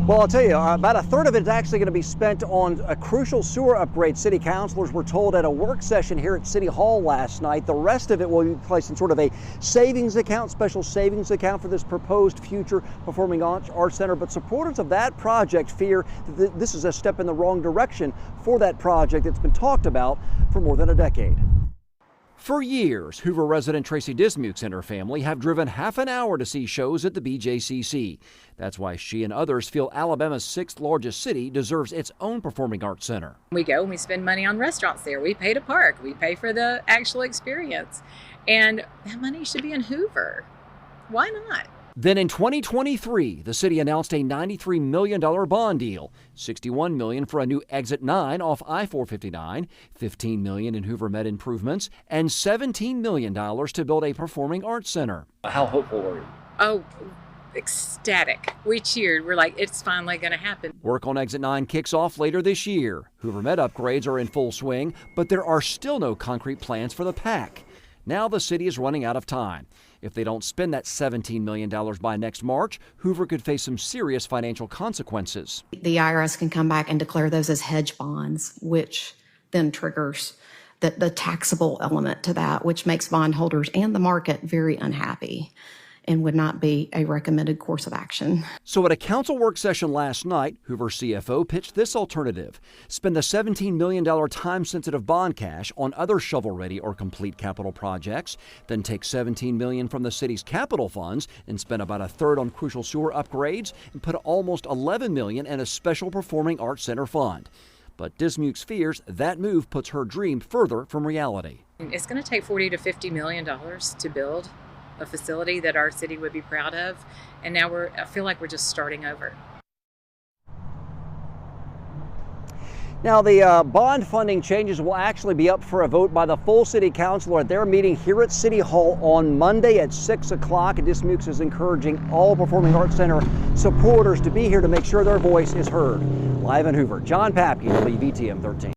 Well, I'll tell you, about a third of it is actually going to be spent on a crucial sewer upgrade. City councilors were told at a work session here at City Hall last night. The rest of it will be placed in sort of a savings account, special savings account for this proposed future performing arts center. But supporters of that project fear that this is a step in the wrong direction for that project that's been talked about for more than a decade. For years, Hoover resident Tracy Dismukes and her family have driven half an hour to see shows at the BJCC. That's why she and others feel Alabama's sixth largest city deserves its own performing arts center. We go and we spend money on restaurants there. We pay to park. We pay for the actual experience. And that money should be in Hoover. Why not? Then in 2023, the city announced a $93 million bond deal, $61 million for a new Exit 9 off I-459, $15 million in Hoover Med improvements, and $17 million to build a performing arts center. How hopeful were you? Oh, ecstatic. We cheered. We're like, it's finally going to happen. Work on Exit 9 kicks off later this year. Hoover Med upgrades are in full swing, but there are still no concrete plans for the PAC. Now the city is running out of time. If they don't spend that $17 million by next March, Hoover could face some serious financial consequences. The IRS can come back and declare those as hedge bonds, which then triggers the taxable element to that, which makes bondholders and the market very unhappy and would not be a recommended course of action. So at a council work session last night, Hoover CFO pitched this alternative. Spend the $17 million time-sensitive bond cash on other shovel-ready or complete capital projects, then take $17 million from the city's capital funds and spend about a third on crucial sewer upgrades and put almost $11 million in a special performing arts center fund. But Dismukes fears that move puts her dream further from reality. It's going to take $40 to $50 million to build a facility that our city would be proud of, and now I feel like we're just starting over. Now the bond funding changes will actually be up for a vote by the full city council at their meeting here at City Hall on Monday at 6 o'clock. And Dismukes is encouraging all Performing Arts Center supporters to be here to make sure their voice is heard. Live in Hoover, John Papke, WVTM 13.